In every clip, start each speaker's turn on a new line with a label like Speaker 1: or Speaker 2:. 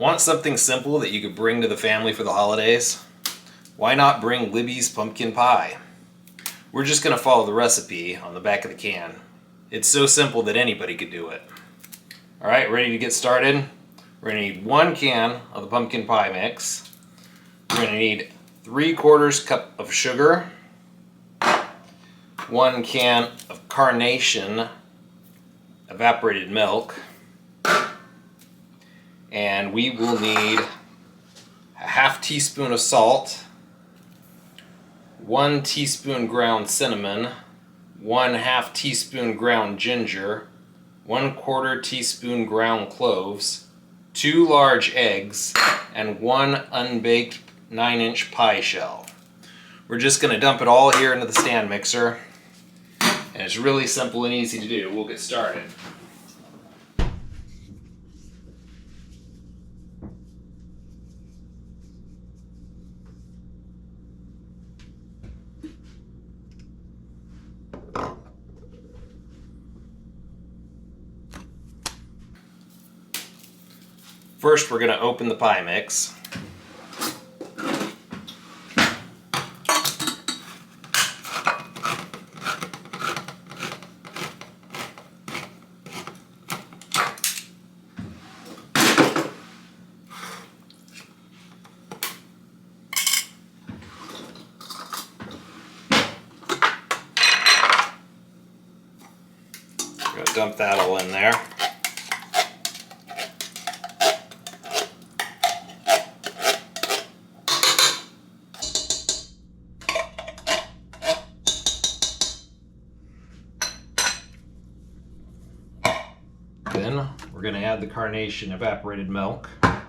Speaker 1: Want something simple that you could bring to the family for the holidays? Why not bring Libby's pumpkin pie? We're just going to follow the recipe on the back of the can. It's so simple that anybody could do it. Alright, ready to get started? We're going to need 1 can of the pumpkin pie mix. We're going to need 3/4 cup of sugar, 1 can of Carnation evaporated milk, and we will need a 1/2 teaspoon of salt, 1 teaspoon ground cinnamon, 1/2 teaspoon ground ginger, 1/4 teaspoon ground cloves, 2 large eggs, and 1 unbaked 9-inch pie shell. We're just going to dump it all here into the stand mixer, and it's really simple and easy to do. We'll get started. First, we're going to open the pie mix. I'm going to dump that all in there. Then we're going to add the Carnation evaporated milk. We're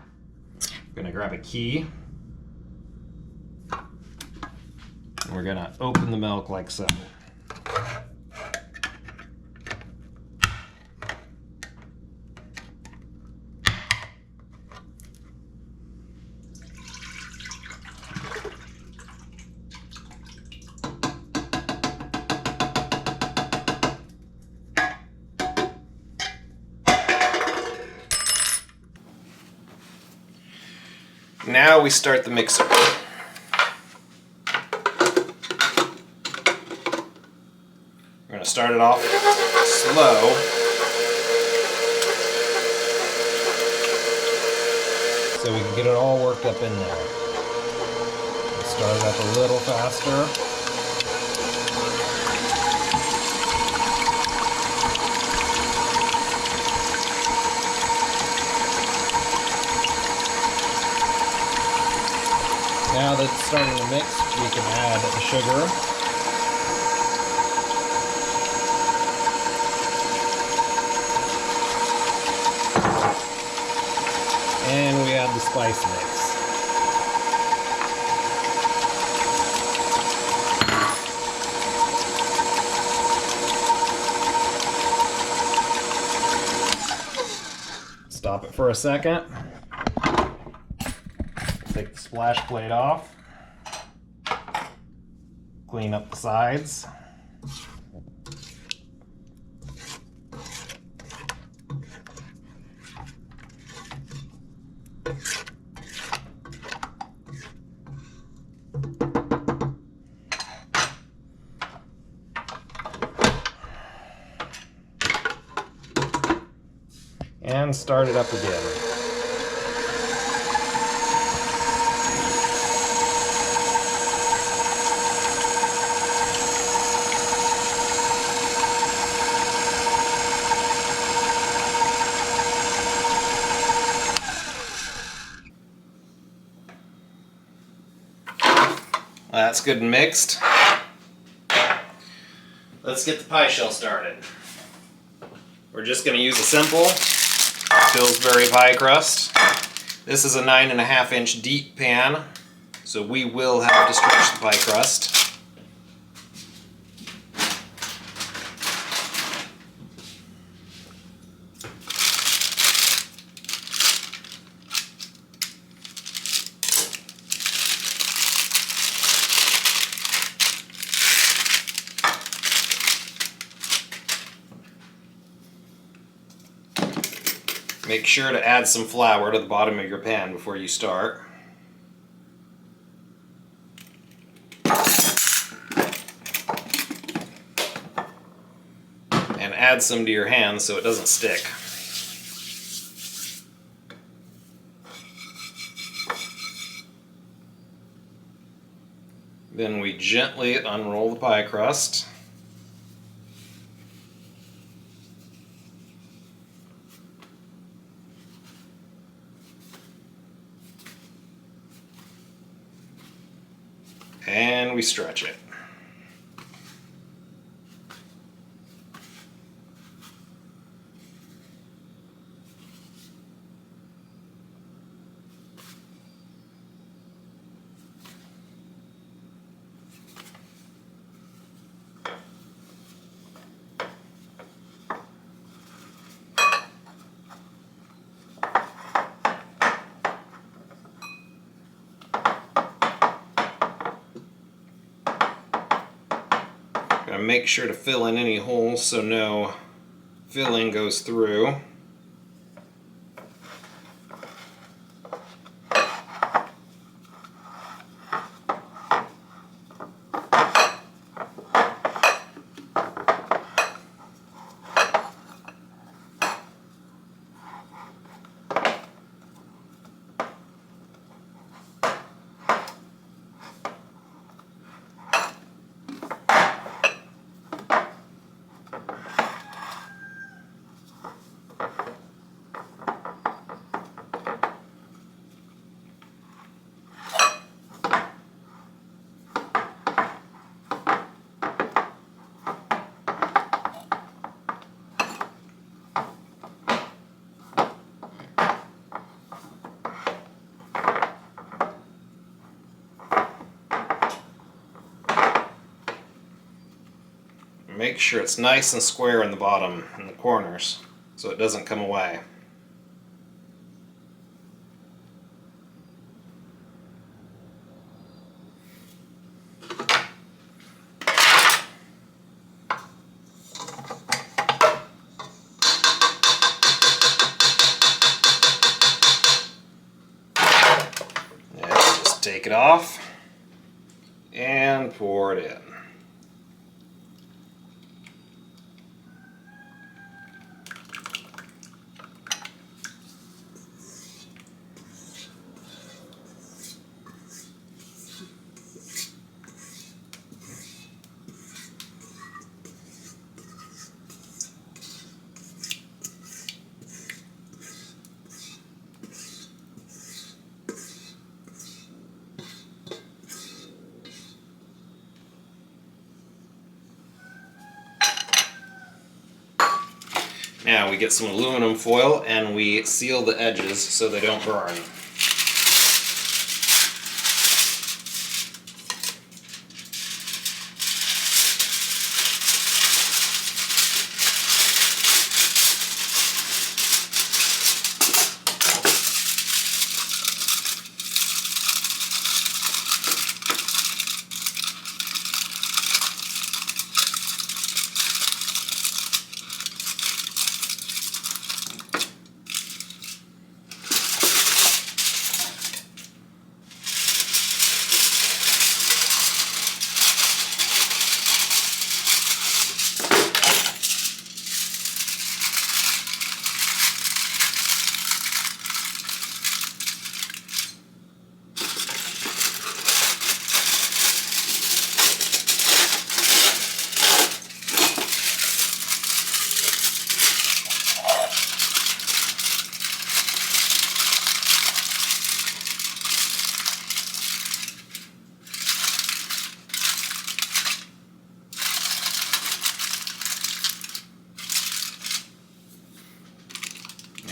Speaker 1: going to grab a key. And we're going to open the milk like so. Now we start the mixer. We're going to start it off slow. So we can get it all worked up in there. We'll start it up a little faster. Now that it's starting to mix, we can add the sugar. And we add the spice mix. Stop it for a second. Take the splash plate off, clean up the sides, and start it up again. That's good and mixed. Let's get the pie shell started. We're just going to use a simple Pillsbury pie crust. This is a 9.5-inch deep pan, so we will have to stretch the pie crust. Make sure to add some flour to the bottom of your pan before you start. And add some to your hands so it doesn't stick. Then we gently unroll the pie crust. And we stretch it. Gotta make sure to fill in any holes so no filling goes through. Make sure it's nice and square in the bottom, in the corners, so it doesn't come away. Now just take it off and pour it in. Now we get some aluminum foil and we seal the edges so they don't burn.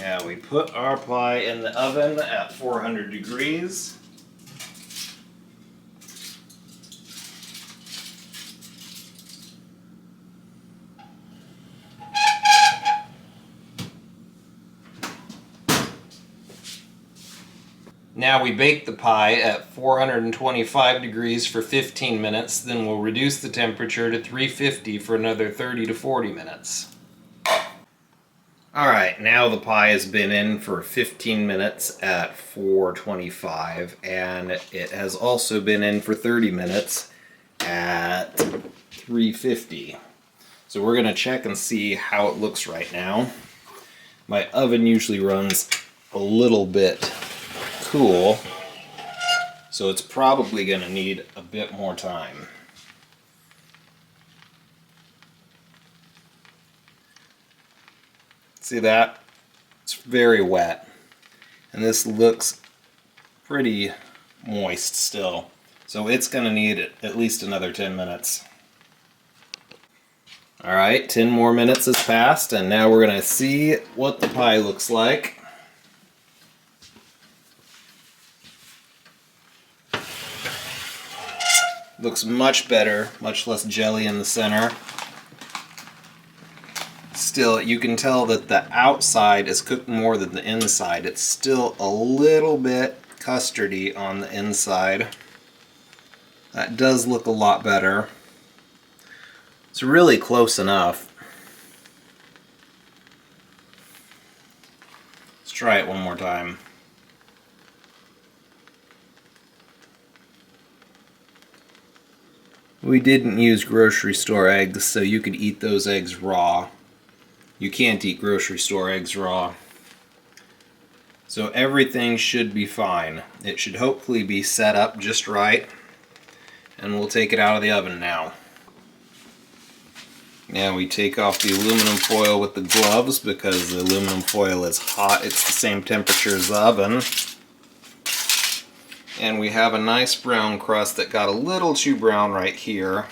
Speaker 1: Now we put our pie in the oven at 400 degrees. Now we bake the pie at 425 degrees for 15 minutes, then we'll reduce the temperature to 350 for another 30 to 40 minutes. Alright, now the pie has been in for 15 minutes at 425, and it has also been in for 30 minutes at 350. So we're going to check and see how it looks right now. My oven usually runs a little bit cool, so it's probably going to need a bit more time. See that? It's very wet. And this looks pretty moist still. So it's going to need at least another 10 minutes. Alright, 10 more minutes has passed, and now we're going to see what the pie looks like. Looks much better, much less jelly in the center. Still, you can tell that the outside is cooked more than the inside. It's still a little bit custardy on the inside. That does look a lot better. It's really close enough. Let's try it one more time. We didn't use grocery store eggs, so you could eat those eggs raw. You can't eat grocery store eggs raw. So everything should be fine. It should hopefully be set up just right. And we'll take it out of the oven now. Now we take off the aluminum foil with the gloves because the aluminum foil is hot. It's the same temperature as the oven. And we have a nice brown crust that got a little too brown right here.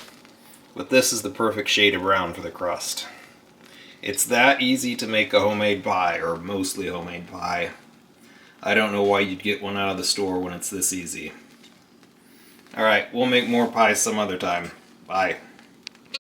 Speaker 1: But this is the perfect shade of brown for the crust. It's that easy to make a homemade pie, or mostly homemade pie. I don't know why you'd get one out of the store when it's this easy. Alright, we'll make more pies some other time. Bye.